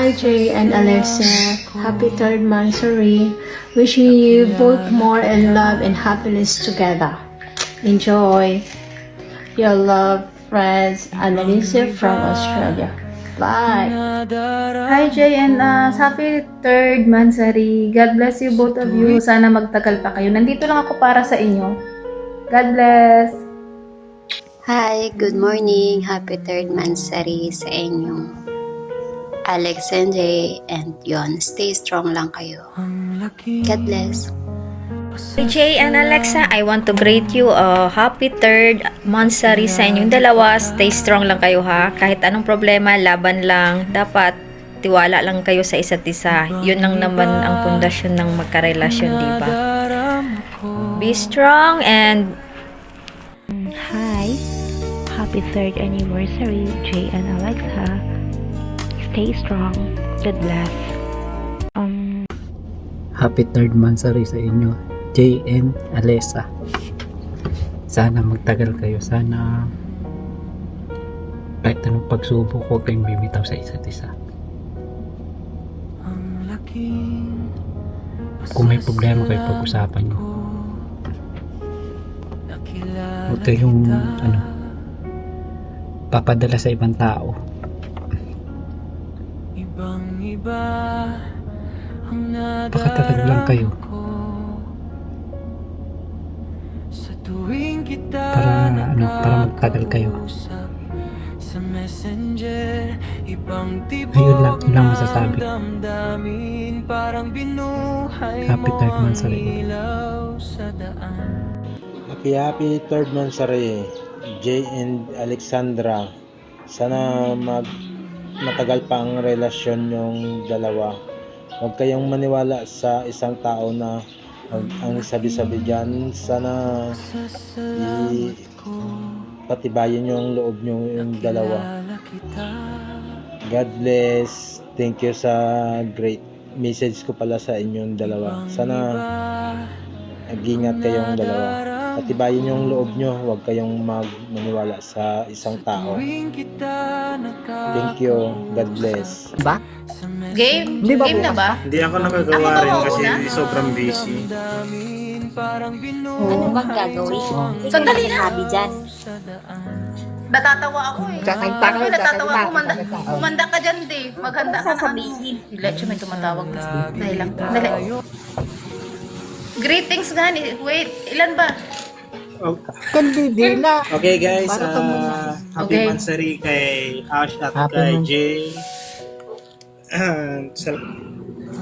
Hi Jay and Alexa, happy third monthsary. Wishing you both more and love and happiness together. Enjoy. Your love, friends, Annalisa from Australia. Bye. Hi Jay and happy third monthsary. God bless you both of you. Sana magtagal pa kayo. Nandito lang ako para sa inyo. God bless. Hi, good morning. Happy third monthsary sa inyong Alex and Jay. And yon, stay strong lang kayo. God bless. Jay and Alexa, I want to greet you a happy third monthsary sa inyong dalawa. Stay strong lang kayo ha. Kahit anong problema, laban lang. Dapat tiwala lang kayo sa isa't isa. Yun lang naman ang pundasyon ng magkarelasyon, di ba? Be strong and Hi, happy third anniversary, Jay and Alexa. Stay strong. God bless. Happy third monthsary sa inyo, Jay and Alessa. Sana magtagal kayo. Sana kahit anong pagsubok, huwag kayong bibitaw sa isa't isa. Kung may problema kayo, pag-usapan nyo. Huwag kayong papadala sa ibang tao. Pakatagal lang kayo para magtagal kayo. Ayun lang masasabi. Happy third monthsary. Happy third monthsary, Jay and Alexandra. Sana matagal pa ang relasyon yung dalawa. Huwag kayong maniwala sa isang tao na ang sabi-sabi dyan. Sana patibayin yung loob nyo yung dalawa. God bless. Thank you sa great message ko pala sa inyong dalawa. Sana mag-ingat kayong dalawa. Patibayin yung loob nyo. Huwag kayong maniwala sa isang tao. Thank you. God bless. Game? Game na ba? Hindi ako nakagawa Ako ba rin kasi mauna? sobrang busy. Ano bang gagawin? Sandali na. Sabi dyan. Natatawa ako eh. Kakanta ka, Natatawa ako. kakanta. Kumanda ka dyan, di. Maghanda ka na. Sasabihin. Lecho, may tumatawag na. Dali lang. Dali. Greetings nga ni. Wait, ilan ba? Kandidila. Okay guys, Para happy Okay. monthsary kay Ash at Happy kay month- Jay.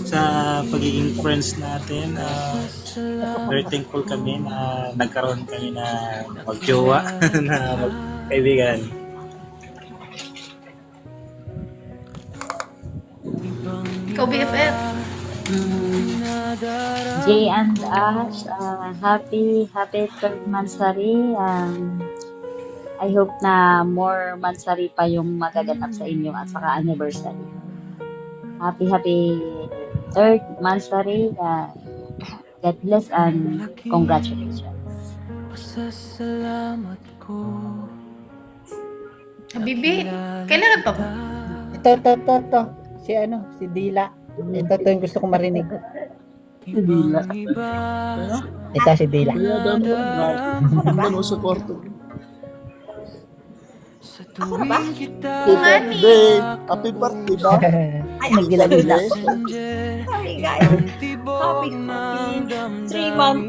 Sa pagiging friends natin, very thankful kami na nagkaroon kami na magjowa na magkaibigan. Ikaw BFF. Jay and Ash, happy third monthsary. I hope na more monthsary pa yung magaganap sa inyo at saka anniversary. Happy third monthsary. God bless and congratulations. Habibi, kailan pa ba? Ito. Si Dila. Ito yung gusto kong marinig. Si Dila. Ito si Dila. Ako na ba? Happy birthday ba? Ay, ang gila-gila. Sorry guys. Happy 3-month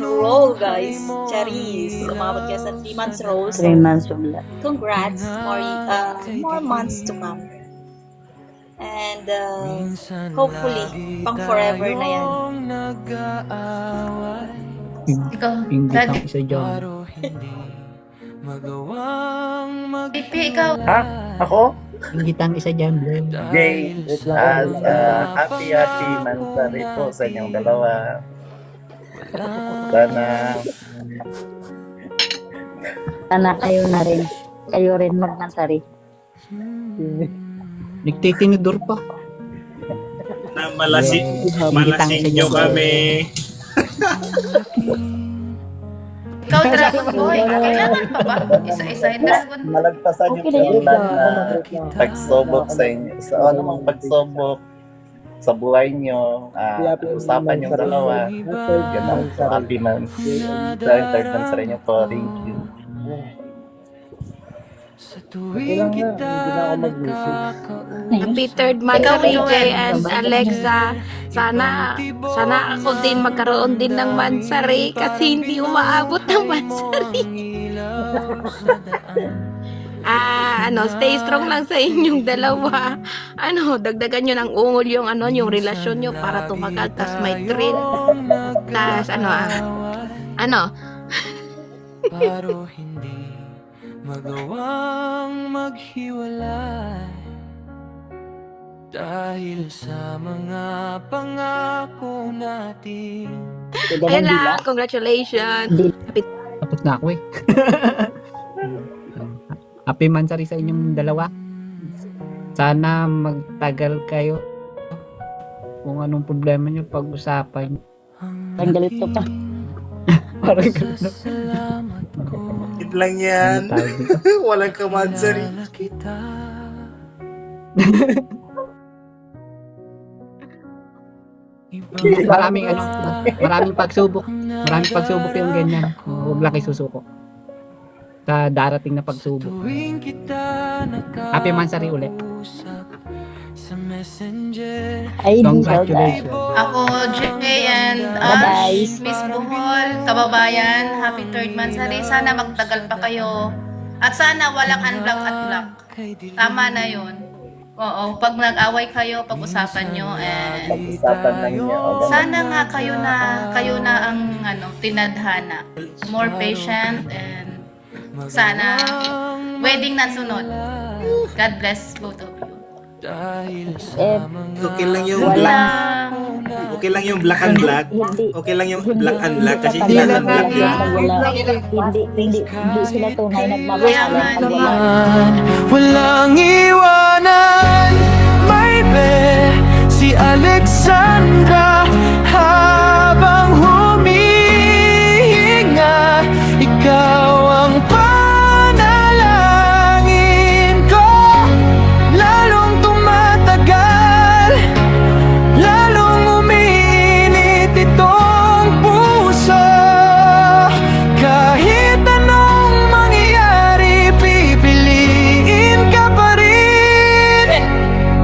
roll guys. Charis. Umabot kayo sa 3 months roll. 3 months from that. Congrats. More months to come. And hopefully, pang forever na yan. Ikaw, Ingit Dad. ang isa dyan. Pipi, ikaw. Ako? Ingit ang isa dyan, bro. Jay, happy monthsary po sa inyong dalawa. Sana kayo na rin. Kayo rin mag-monthsary. Nagtitinidor pa. Na malasing nyo kami. Ikaw, Dragon Boy, kailangan pa ba? Isa-isahin Dragon Boy. Malagpasan yung kailan na pagsubok sa inyo. Sa anumang pagsubok sa buhay nyo, usapan yung dalawa. Yan ang happy man. Third man sa inyo po. Thank you. Happy third month sa Jay and Alexa. Sana ako din magkaroon din ng mansari kasi hindi umaabot ng mansari. Stay strong lang sa inyong dalawa. Dagdagan nyo ng ungol yung relasyon nyo para tumagal, tas may thrill. Tas Pero hindi magawang maghiwalay dahil sa mga pangako natin. Ayun lang, congratulations. Tapos na ako eh. Happy mansari sa inyong dalawa. Sana magtagal kayo. Kung anong problema nyo, pag-usapan. Tanggalit to pa. Parang ganun. It lang yan. Walang kamansari. Maraming pagsubok. Maraming pagsubok yung ganyan. Huwag lang kayo susuko. Sa darating na pagsubok. Happy mansari ulit. Congratulations. Ako, Jay and Miss Buhol, kababayan, happy third mansari. Sana magtagal pa kayo. At sana walang unblock at block. Tama na yun. Oo, pag nag-away kayo, pag-usapan nyo, and Pag-usapan lang niya. sana nga kayo na ang tinadhana. More patient, and sana wedding na sunod. God bless both of you. Okay lang yung black. Okay lang yung black and black. Okay lang yung black and black kasi hindi lang black yun. Hindi sila tunay nagmamahalan pag wala. Walang iwanan, maybe si Alexandra habang humihinga, ikaw ang panalangin ko. Lalong tumatagal, lalong umiinit itong puso. Kahit anong mangyayari, pipiliin ka pa rin.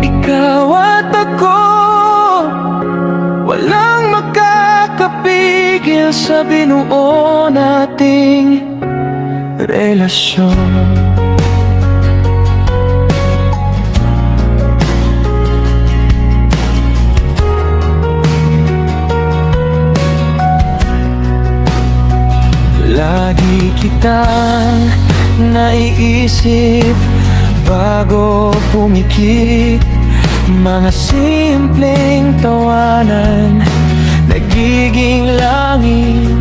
Ikaw at ako, walang makakapigil sa binuo nating relasyon. Lagi kitang naiisip bago pumikit. Mga simpleng tawanan nagiging langit.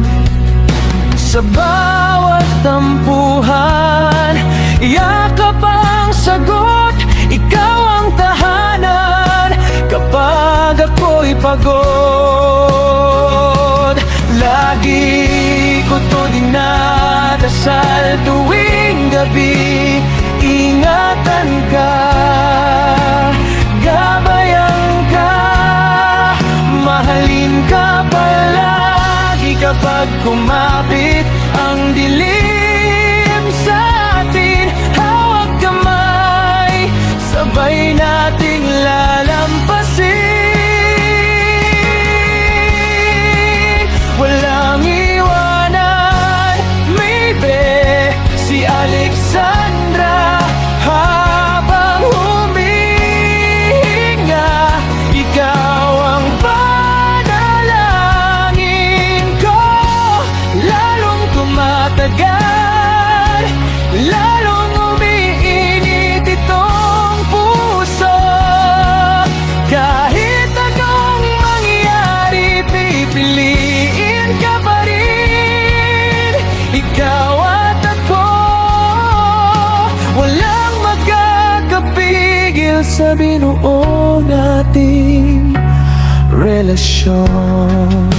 Sa bawat tampuhan, yakap ang sagot. Ikaw ang tahanan kapag ako'y pagod. Lagi ko to dinadasal tuwing gabi. Ingatan ka, gabayan ka, mahalin ka palagi kapag kumapit ang dilim sa atin. Hawak kamay, sabay nating lalampasin. Walang iwanan, maybe si Alexandra habang humihinga, ikaw ang panalangin ko. Lalong tumatagal, lalong umiinit itong puso. Kahit anong mangyari, pipiliin ka pa rin. Ikaw at ako, walang magkakapigil sa binuo nating relasyon.